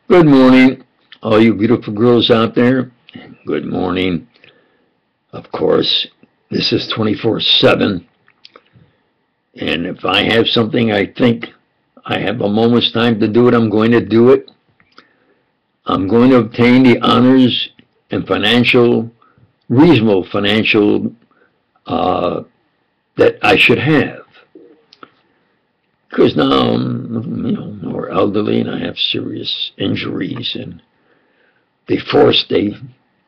Good morning, all you beautiful girls out there. Good morning. Of course, this is 24/7. And if I have something I think I have a moment's time to do it, I'm going to do it. I'm going to obtain the honors and reasonable financial that I should have. Because now I'm more elderly and I have serious injuries, and they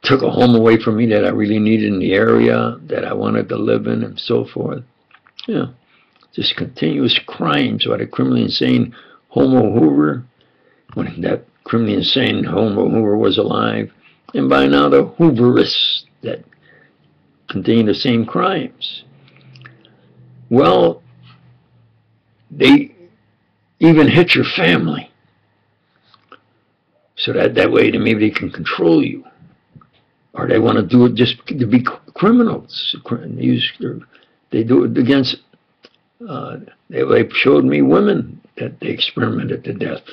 took a home away from me that I really needed in the area that I wanted to live in and so forth. Just continuous crimes by the criminally insane Homo Hoover, when that criminally insane Homo Hoover was alive, and by now the Hooverists that continue the same crimes. Well, they even hit your family, so that way maybe they can control you, or they want to do it just to be criminals. They do it against. They showed me women that they experimented to death,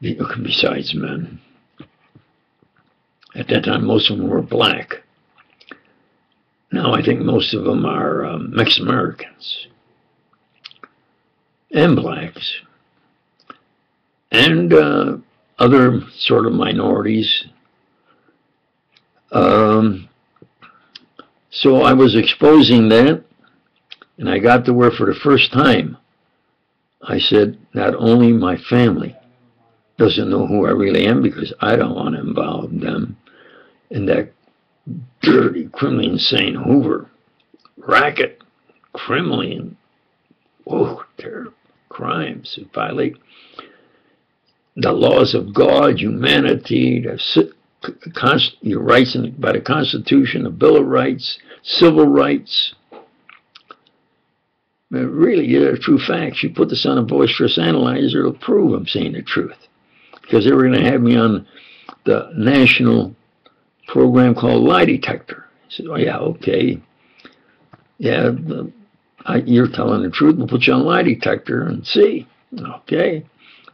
besides men. At that time, most of them were black. Now I think most of them are Mexican Americans and blacks and other sort of minorities. So I was exposing that, and I got to where for the first time I said, not only my family doesn't know who I really am, because I don't want to involve them in that dirty, criminally insane Hoover racket, criminally, terrible crimes that violate the laws of God, humanity, your rights by the Constitution, the Bill of Rights, civil rights. Really, they're true facts. You put this on a boisterous analyzer, it'll prove I'm saying the truth. Because they were going to have me on the national program called Lie Detector. I said, oh yeah, okay. Yeah, you're telling the truth. We'll put you on Lie Detector and see. Okay.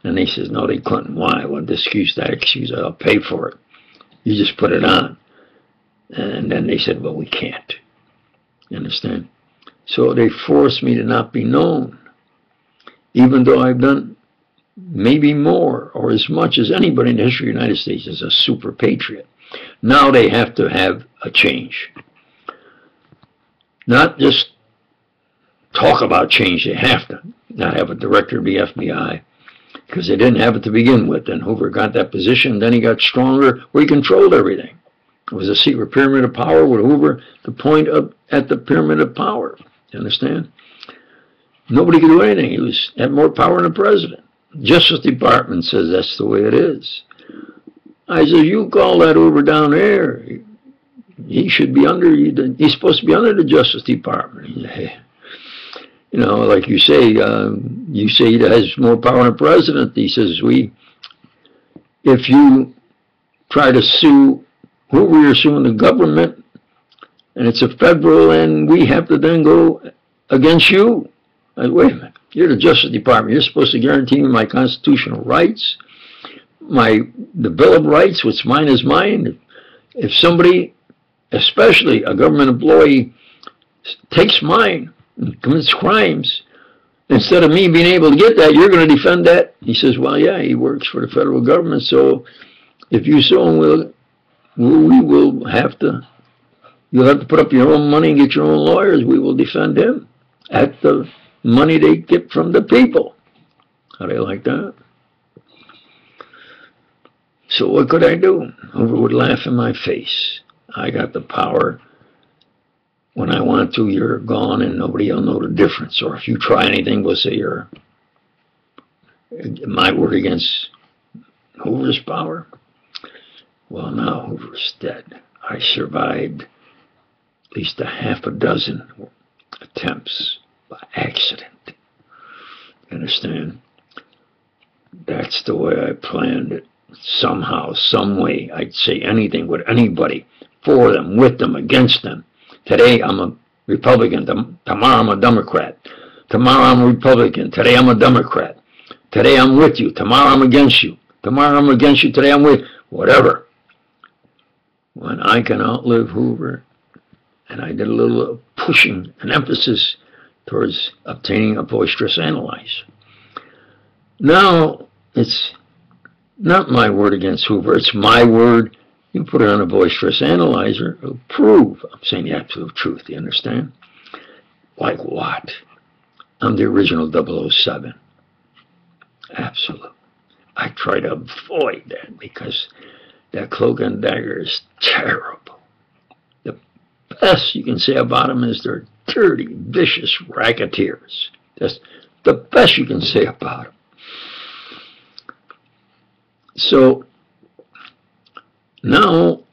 And they says, no, they couldn't. Why? Well, this excuse, that excuse, I'll pay for it. You just put it on. And then they said, well, we can't. You understand? So they forced me to not be known, even though I've done maybe more or as much as anybody in the history of the United States as a super patriot. Now they have to have a change. Not just talk about change, they have to. Not have a director of the FBI, because they didn't have it to begin with. And Hoover got that position, then he got stronger, where he controlled everything. It was a secret pyramid of power with Hoover, the point at the pyramid of power. You understand? Nobody could do anything. He had more power than the president. Justice Department says that's the way it is. I said, you call that Hoover down there. He should be he's supposed to be under the Justice Department. You know, like you say he has more power than the president. He says, if you try to sue Hoover, you're suing the government, and it's a federal, and we have to then go against you. I said, wait a minute, you're the Justice Department. You're supposed to guarantee me my constitutional rights, the Bill of Rights, what's mine is mine. If somebody, especially a government employee, takes mine and commits crimes, instead of me being able to get that, you're going to defend that? He says, well, yeah, he works for the federal government, so if you sue him, you'll have to put up your own money and get your own lawyers. We will defend him at the money they get from the people. How do you like that? So what could I do? Hoover would laugh in my face. I got the power. When I want to, you're gone and nobody will know the difference. Or if you try anything, we'll say it might work against Hoover's power. Well, now Hoover's dead. I survived at least a half a dozen attempts by accident. You understand? That's the way I planned it. Somehow, some way, I'd say anything with anybody, for them, with them, against them. Today I'm a Republican, tomorrow I'm a Democrat. Tomorrow I'm a Republican, today I'm a Democrat. Today I'm with you. Tomorrow I'm against you. Tomorrow I'm against you. Today I'm with you. Whatever. When I can outlive Hoover, and I did a little pushing, an emphasis towards obtaining a boisterous analyzer. Now, it's not my word against Hoover. It's my word. You put it on a boisterous analyzer, it'll prove I'm saying the absolute truth. You understand? Like what? I'm the original 007. Absolute. I try to avoid that because that cloak and dagger is terrible. The best you can say about them is they're dirty, vicious racketeers. That's the best you can say about them. So now,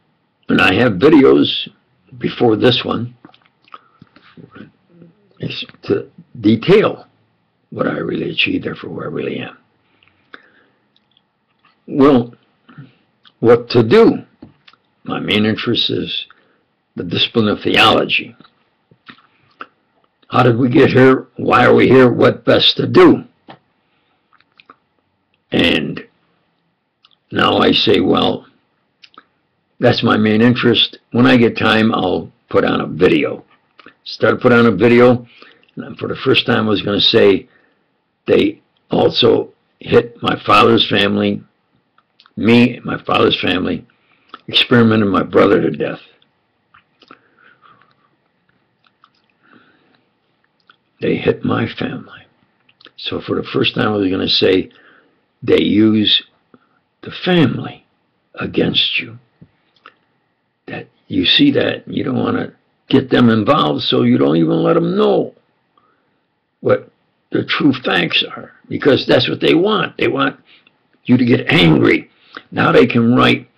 and I have videos before this one to detail what I really achieved, therefore where I really am. Well, what to do? My main interest is the discipline of theology. How did we get here? Why are we here? What best to do? And now I say, well, that's my main interest. When I get time, I'll put on a video. Start to put on a video, and for the first time I was going to say they also hit my father's family, me and my father's family, experimented my brother to death. They hit my family. So for the first time I was going to say they use the family against you. That you see that, you don't want to get them involved, so you don't even let them know what the true facts are, because that's what they want. They want you to get angry. Now they can write,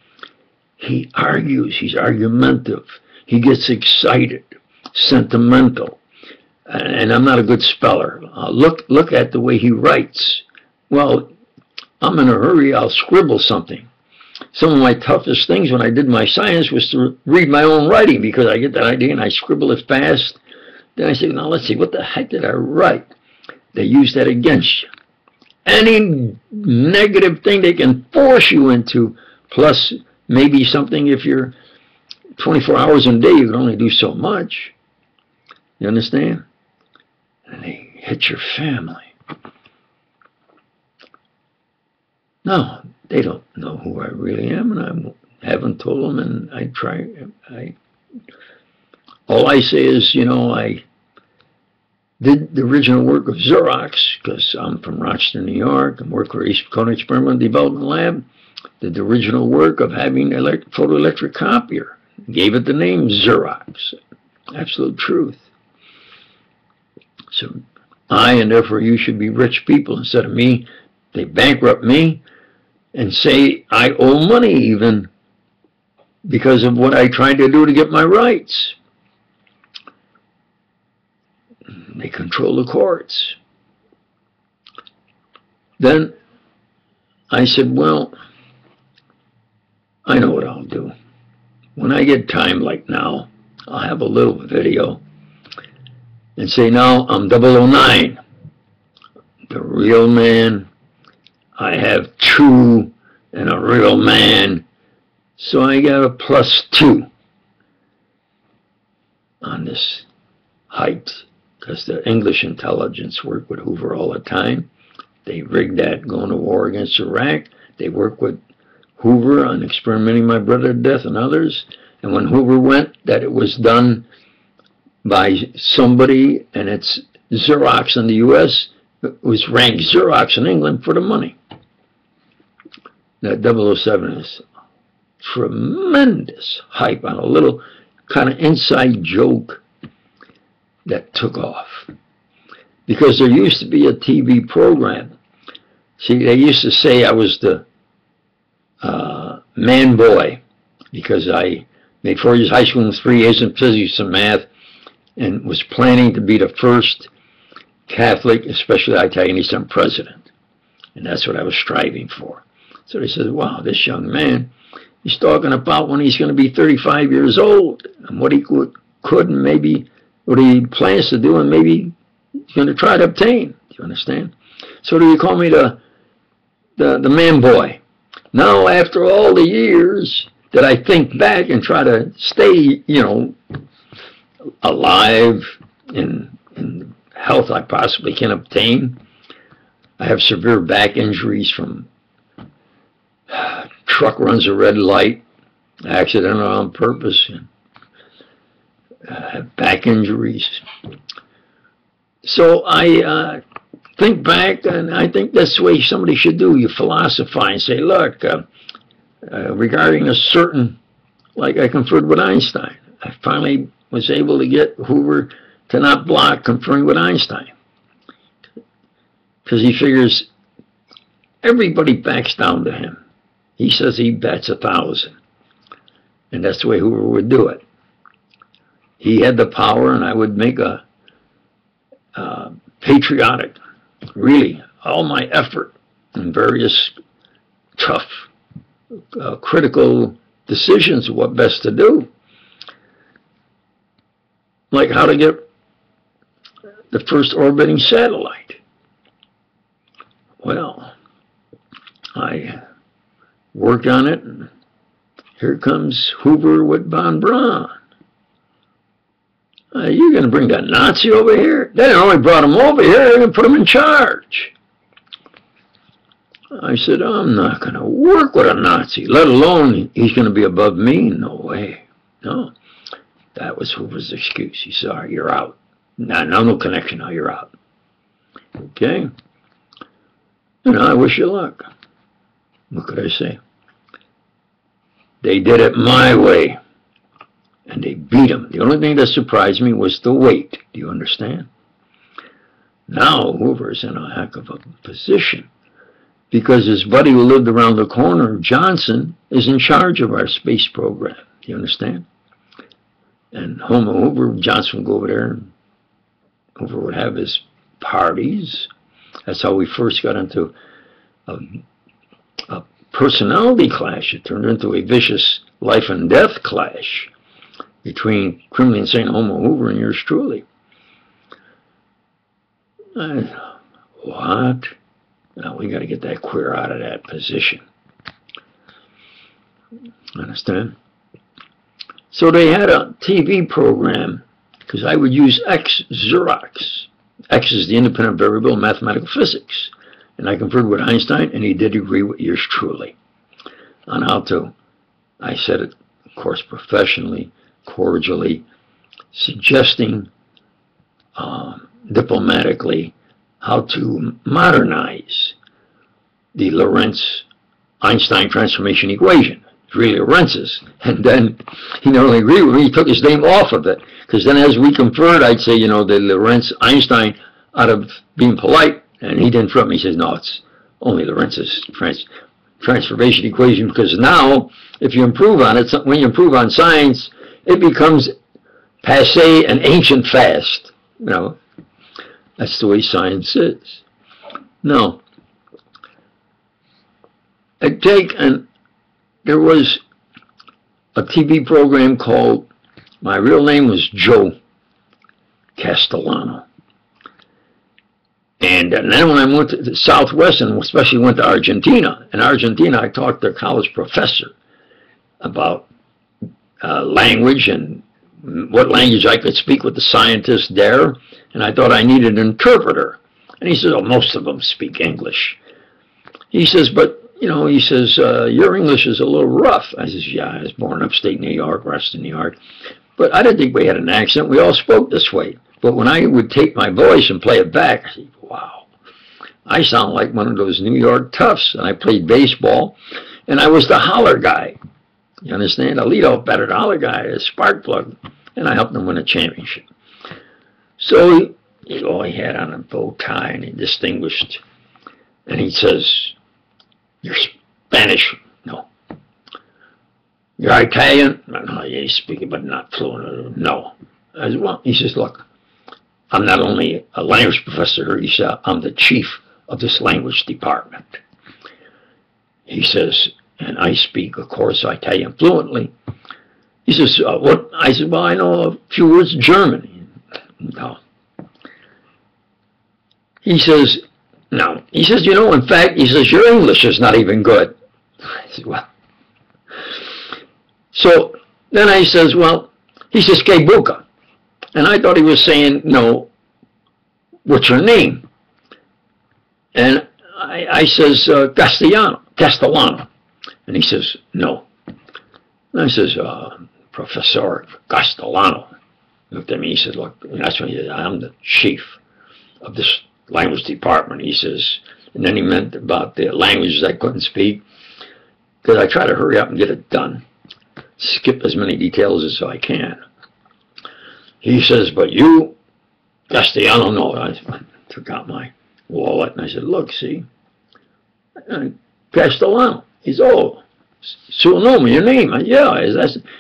he argues, he's argumentative, he gets excited, sentimental, and I'm not a good speller. Look at the way he writes. Well, I'm in a hurry, I'll scribble something. Some of my toughest things when I did my science was to read my own writing, because I get that idea and I scribble it fast. Then I say, now let's see, what the heck did I write? They use that against you. Any negative thing they can force you into, plus maybe something if you're 24 hours in a day, you can only do so much. You understand? And they hit your family. No, they don't know who I really am, and I haven't told them, and all I say is, you know, I did the original work of Xerox, because I'm from Rochester, New York, and worked for East Dakota Experimental Development Lab, did the original work of having a photoelectric copier, gave it the name Xerox. Absolute truth. So I, and therefore you, should be rich people instead of me. They bankrupt me and say I owe money even because of what I tried to do to get my rights. They control the courts. Then I said, well, I know what I'll do. When I get time like now, I'll have a little video and say, now I'm 009, the real man. I have 2 and a real man, so I got a +2 on this height, because the English intelligence work with Hoover all the time. They rigged that going to war against Iraq. They work with Hoover on experimenting my brother to death and others. And when Hoover went, that it was done by somebody, and it's Xerox in the U.S., it was ranked Xerox in England for the money. That 007 is tremendous hype on a little kind of inside joke that took off. Because there used to be a TV program. See, they used to say I was the man boy, because I made 4 years high school and 3 years in physics and math, and was planning to be the first Catholic, especially Italian Eastern president. And that's what I was striving for. So they said, wow, this young man, he's talking about when he's going to be 35 years old, and what he could and maybe what he plans to do, and maybe he's going to try to obtain. Do you understand? So do you call me the the man boy. Now, after all the years that I think back and try to stay, alive in health I possibly can obtain, I have severe back injuries from truck runs a red light, accidental on purpose, back injuries. So I think back, and I think that's the way somebody should do. You philosophize and say, look, regarding a certain, like I conferred with Einstein, I finally was able to get Hoover to not block conferring with Einstein, because he figures everybody backs down to him. He says he bets 1,000, and that's the way Hoover would do it. He had the power, and I would make a patriotic, really, all my effort in various tough, critical decisions of what best to do. Like how to get the first orbiting satellite. Well, I worked on it, and here comes Hoover with von Braun. You're going to bring that Nazi over here? They only brought him over here, they're going to put him in charge. I said, I'm not going to work with a Nazi, let alone he's going to be above me. No way. No. That was Hoover's excuse. He said, all right, you're out. No connection now, you're out. Okay? I wish you luck. What could I say? They did it my way. And they beat him. The only thing that surprised me was the weight. Do you understand? Now Hoover's in a heck of a position, because his buddy who lived around the corner, Johnson, is in charge of our space program. Do you understand? And Homer Hoover, Johnson would go over there, and Hoover would have his parties. That's how we first got into a personality clash. It turned into a vicious life and death clash between criminally insane Homer Hoover and yours truly. What? Now we got to get that queer out of that position. Understand? So they had a TV program, because I would use X Xerox. X is the independent variable in mathematical physics. And I conferred with Einstein, and he did agree with yours truly on how to, I said it, of course, professionally, cordially, suggesting diplomatically how to modernize the Lorentz-Einstein transformation equation. It's really Lorenz's. And then he not only agreed with me, he took his name off of it. Because then as we conferred, I'd say, the Lorentz-Einstein, out of being polite, and he didn't front me. He says, no, it's only Lorenz's transformation equation, because now, if you improve on it, when you improve on science, it becomes passé and ancient fast. That's the way science is. No. There was a TV program called, my real name was Joe Castellano. And then when I went to the Southwest, and especially went to Argentina, in Argentina I talked to a college professor about language and what language I could speak with the scientists there, and I thought I needed an interpreter. And he says, oh, most of them speak English. He says, but, your English is a little rough. I says, yeah, I was born upstate New York, Western New York. But I didn't think we had an accent. We all spoke this way. But when I would take my voice and play it back, I said, wow, I sound like one of those New York toughs. And I played baseball, and I was the holler guy. You understand? A leadoff batter, the holler guy, a spark plug. And I helped him win a championship. So he had on a bow tie, and he distinguished. And he says, you're Spanish? No. You're Italian? No, you speak it, but not fluent. No. I said, well, he says, look, I'm not only a language professor, he said, I'm the chief of this language department. He says, and I speak, of course, Italian fluently. He says, what? I said, well, I know a few words German. No. He says, Now, he says, you know, in fact, he says, your English is not even good. I said, well. So then I says, well, he says, Kebuka. And I thought he was saying, no, what's your name? And I says, Castellano. And he says, no. And I says, Professor Castellano. He looked at me, he said, look, that's when he said, I'm the chief of this language department. He says, and then he meant about the languages I couldn't speak, because I try to hurry up and get it done. Skip as many details as I can. He says, but you, Castellano, no. I took out my wallet and I said, look, see, Castellano. He's, oh, so know me, your name. Yeah.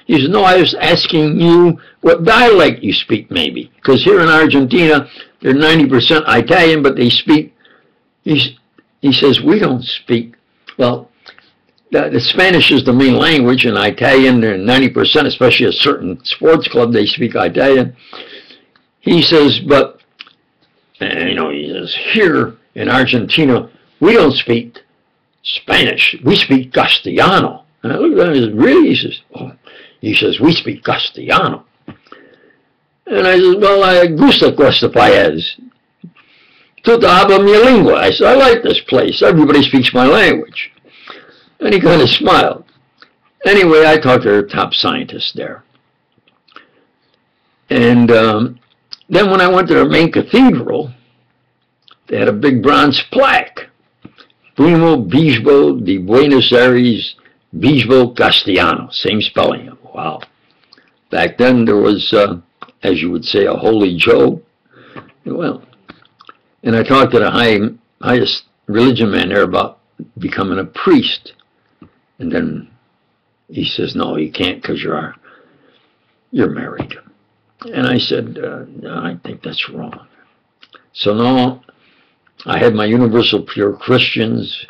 He said, no, I was asking you what dialect you speak, maybe. Because here in Argentina, they're 90% Italian, but they speak, he says, we don't speak, well, the Spanish is the main language, and Italian, they're 90%, especially a certain sports club, they speak Italian. He says, but, you know, he says, here in Argentina, we don't speak Spanish, we speak Castellano. And I looked at him and I said, really? He says, oh. He says, we speak Castellano. And I said, well, gusta Costa Paez. Tuta habla mi lengua. I said, I like this place. Everybody speaks my language. And he kind of smiled. Anyway, I talked to the top scientist there. And then when I went to the main cathedral, they had a big bronze plaque. Primo Bispo de Buenos Aires, Bispo Castellano. Same spelling. Wow. Back then there was, as you would say, a holy Joe. Well, and I talked to the highest religion man there about becoming a priest. And then he says, no, you can't because you're married. And I said, no, I think that's wrong. So now I had my Universal Pure Christians,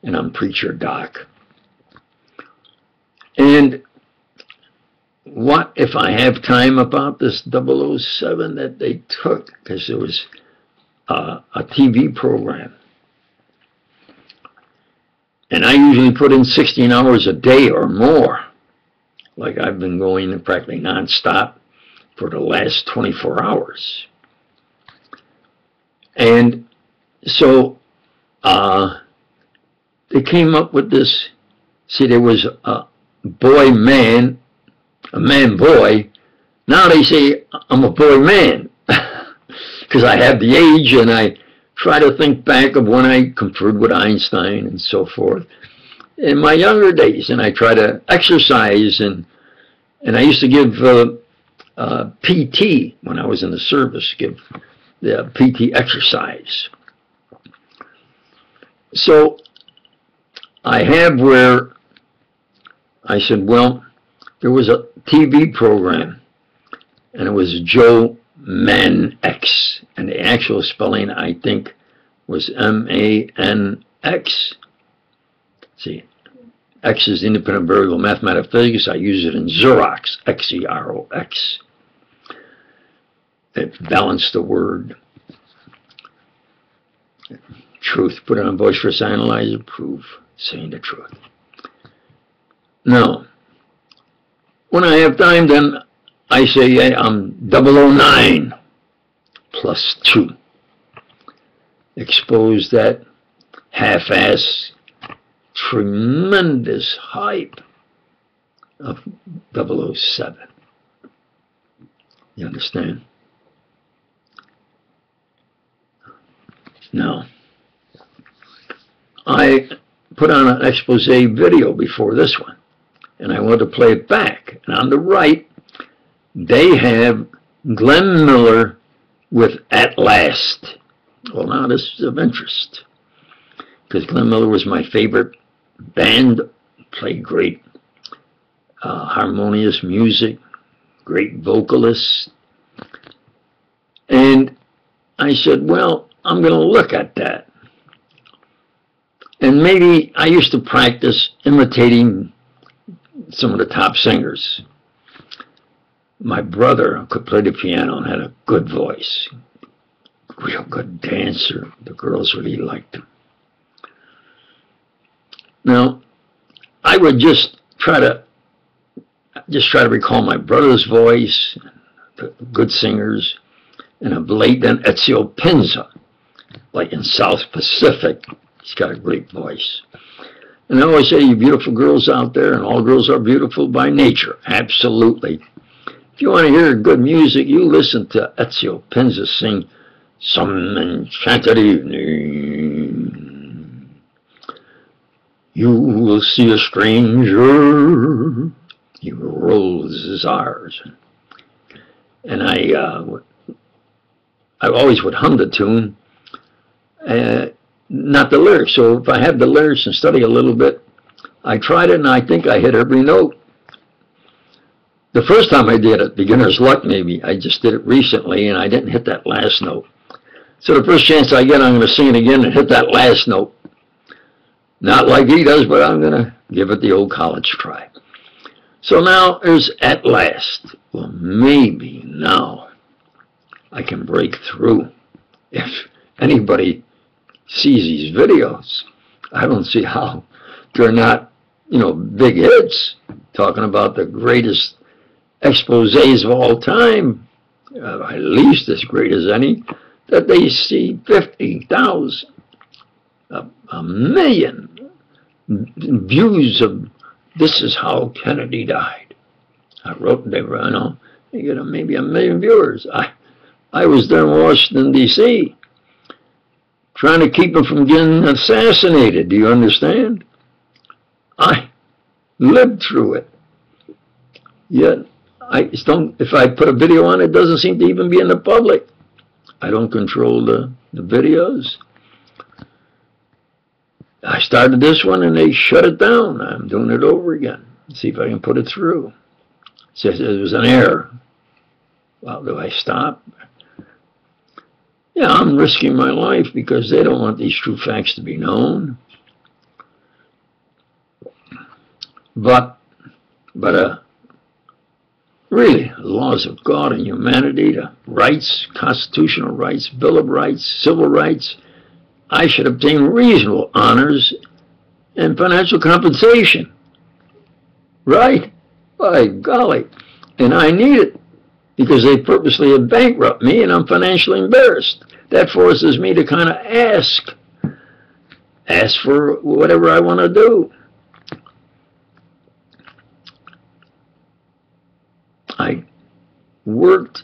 and I'm Preacher Doc. And what if I have time about this 007 that they took? Because it was a TV program. And I usually put in 16 hours a day or more. Like I've been going practically nonstop for the last 24 hours. And so they came up with this. See, there was a boy-man, a man-boy. Now they say I'm a boy-man because I have the age, and I try to think back of when I conferred with Einstein and so forth in my younger days, and I try to exercise, and I used to give PT when I was in the service, give the PT exercise. So I have where I said, well, there was a TV program, and it was Joe Manx, and the actual spelling, I think, was M-A-N-X. See, X is independent variable mathematics. I use it in Xerox, X-E-R-O-X. It balanced the word. Truth, put it on voice for analyzer, prove saying the truth. Now, when I have time, then I say, yeah, I'm 009 plus 2. Expose that half-ass tremendous hype of 007. You understand? Now, I put on an expose video before this one, and I want to play it back. And on the right, they have Glenn Miller with At Last. Well, now this is of interest, because Glenn Miller was my favorite band, played great harmonious music, great vocalist. And I said, well, I'm going to look at that. And maybe I used to practice imitating some of the top singers. My brother could play the piano and had a good voice, real good dancer. The girls really liked him. Now, I would just try to recall my brother's voice, the good singers, and of late then Ezio Pinza, like in South Pacific. He's got a great voice. And I always say, you beautiful girls out there, and all girls are beautiful by nature. Absolutely. If you want to hear good music, you listen to Ezio Pinza sing Some Enchanted Evening. You will see a stranger, he rolls his R's. And I always would hum the tune, not the lyrics. So if I have the lyrics and study a little bit, I tried it and I think I hit every note. The first time I did it, beginner's luck maybe, I just did it recently and I didn't hit that last note. So the first chance I get, I'm going to sing it again and hit that last note. Not like he does, but I'm going to give it the old college try. So now there's At Last. Well, maybe now I can break through. If anybody sees these videos, I don't see how they're not, big hits, talking about the greatest exposés of all time, at least as great as any, that they see 50,000, a million views of This Is How Kennedy Died. I wrote, they get maybe a million viewers. I was there in Washington, D.C., trying to keep him from getting assassinated. Do you understand? I lived through it. Yet, if I put a video on, it doesn't seem to even be in the public. I don't control the videos. I started this one and they shut it down. I'm doing it over again. See if I can put it through. It says it was an error. Well, do I stop? Yeah, I'm risking my life because they don't want these true facts to be known. But really, the laws of God and humanity, the rights, constitutional rights, Bill of Rights, civil rights, I should obtain reasonable honors and financial compensation. Right? By golly. And I need it because they purposely have bankrupted me and I'm financially embarrassed. That forces me to kind of ask for whatever I want to do. I worked,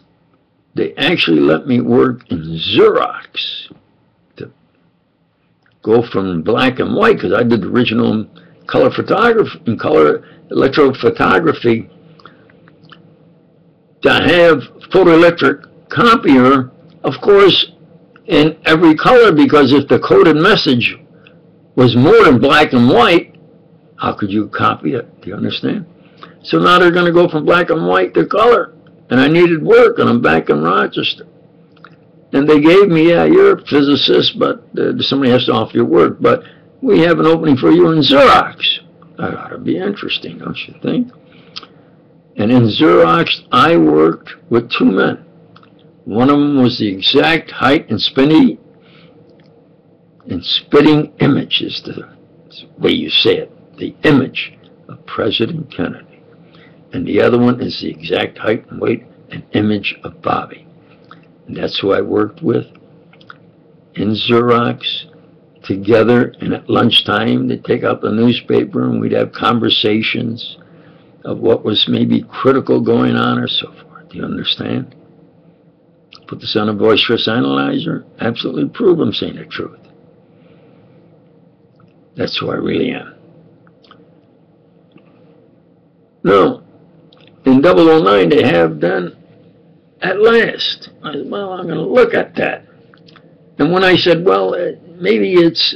they actually let me work in Xerox to go from black and white, because I did the original color photography and color electrophotography, to have photoelectric copier, of course, in every color, because if the coded message was more than black and white, how could you copy it? Do you understand? So now they're going to go from black and white to color. And I needed work, and I'm back in Rochester. And they gave me, yeah, you're a physicist, but somebody has to offer you work. But we have an opening for you in Xerox. That ought to be interesting, don't you think? And in Xerox, I worked with two men. One of them was the exact height and spitting image, is the way you say it, the image of President Kennedy. And the other one is the exact height and weight and image of Bobby. And that's who I worked with in Xerox together. And at lunchtime, they'd take out the newspaper and we'd have conversations of what was maybe critical going on or so forth. Do you understand? Put this on a voice stress analyzer, absolutely prove I'm saying the truth. That's who I really am. Now, in 009, they have done At Last. I said, well, I'm going to look at that. And when I said, well, maybe it's,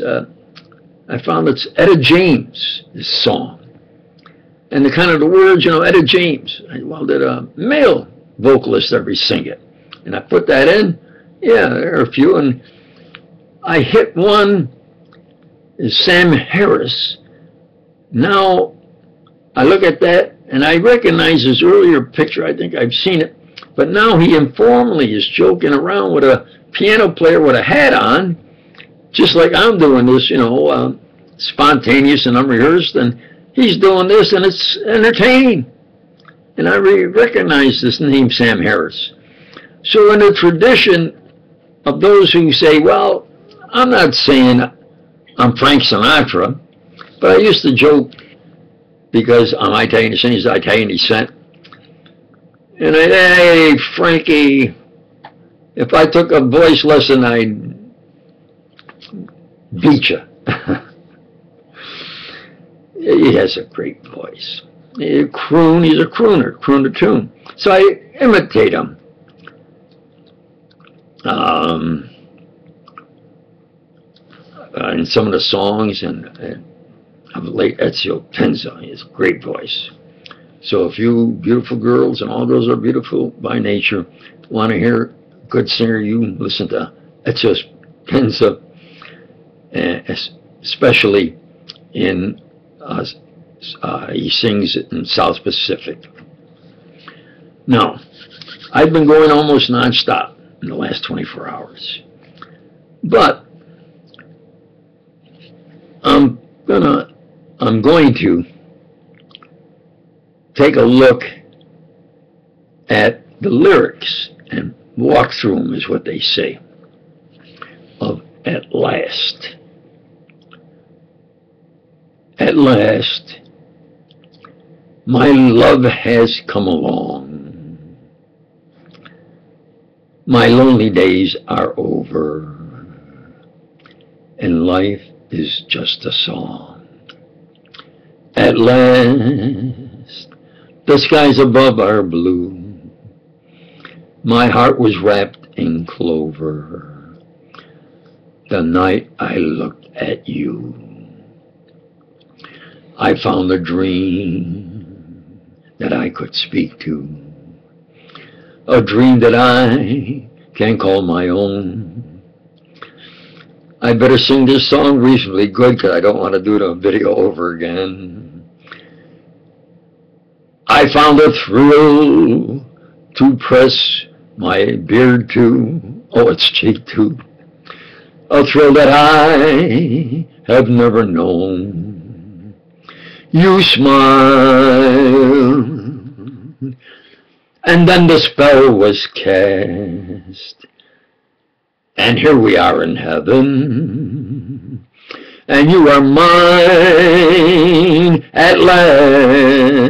I found it's Etta James, this song. And the kind of the words, Etta James. Well, did a male vocalist ever sing it? And I put that in. Yeah, there are a few. And I hit one, is Sam Harris. Now, I look at that, and I recognize his earlier picture. I think I've seen it. But now he informally is joking around with a piano player with a hat on, just like I'm doing this, you know, spontaneous and unrehearsed, and he's doing this, and it's entertaining. And I recognize this name, Sam Harris. So in the tradition of those who say, well, I'm not saying I'm Frank Sinatra, but I used to joke, because I'm Italian descent, he's Italian descent, and I, hey, Frankie, if I took a voice lesson, I'd beat you. He has a great voice. He's a crooner, croon to tune. So I imitate him. In some of the songs and of late Ezio Penza, he has a great voice. So if you beautiful girls, and all girls are beautiful by nature, want to hear a good singer, you listen to Ezio Penza, especially in he sings in South Pacific. Now, I've been going almost nonstop in the last 24 hours, but I'm going to take a look at the lyrics and walk through them, is what they say, of At Last. At last, my love has come along. My lonely days are over, and life is just a song. At last, the skies above are blue. My heart was wrapped in clover the night I looked at you. I found a dream that I could speak to, a dream that I can call my own. I better sing this song reasonably good, because I don't want to do the video over again. I found a thrill to press my beard to, oh, it's cheek too, a thrill that I have never known. You smiled, and then the spell was cast, and here we are in heaven, and you are mine at last.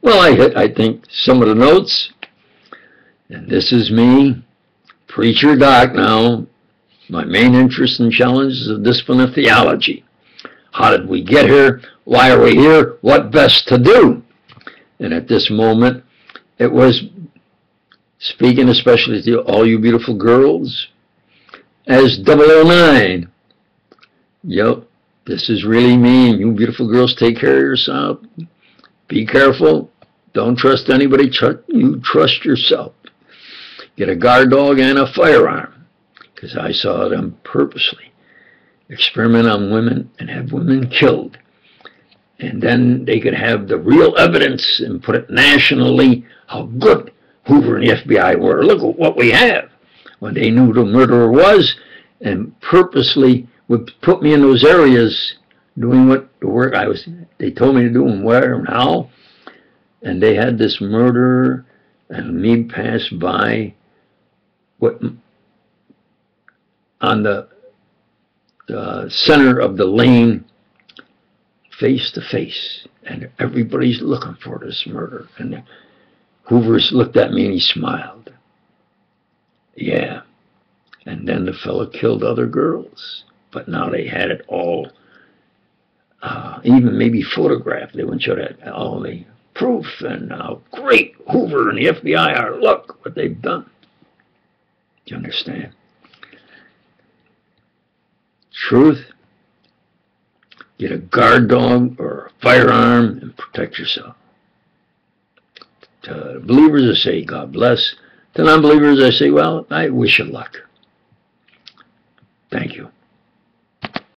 Well, I hit, I think, some of the notes, and this is me, Preacher Doc now. My main interest and challenge is the discipline of theology. How did we get here? Why are we here? What best to do? And at this moment, it was speaking especially to all you beautiful girls as 009. Yep, this is really me, and you beautiful girls, take care of yourself. Be careful. Don't trust anybody. You trust yourself. Get a guard dog and a firearm, because I saw them purposely experiment on women and have women killed. And then they could have the real evidence and put it nationally how good Hoover and the FBI were. Look at what we have. When they knew the murderer was, and purposely would put me in those areas doing what the work they told me to do and where and how. And they had this murderer and me pass by on the center of the lane, face to face, and everybody's looking for this murder. And Hoover's looked at me and he smiled. Yeah. And then the fellow killed other girls, but now they had it all, even maybe photographed. They wouldn't show that, all the proof, and how great Hoover and the FBI are. Look what they've done. Do you understand? Truth. Get a guard dog or a firearm and protect yourself. To believers, I say, God bless. To non-believers, I say, well, I wish you luck. Thank you.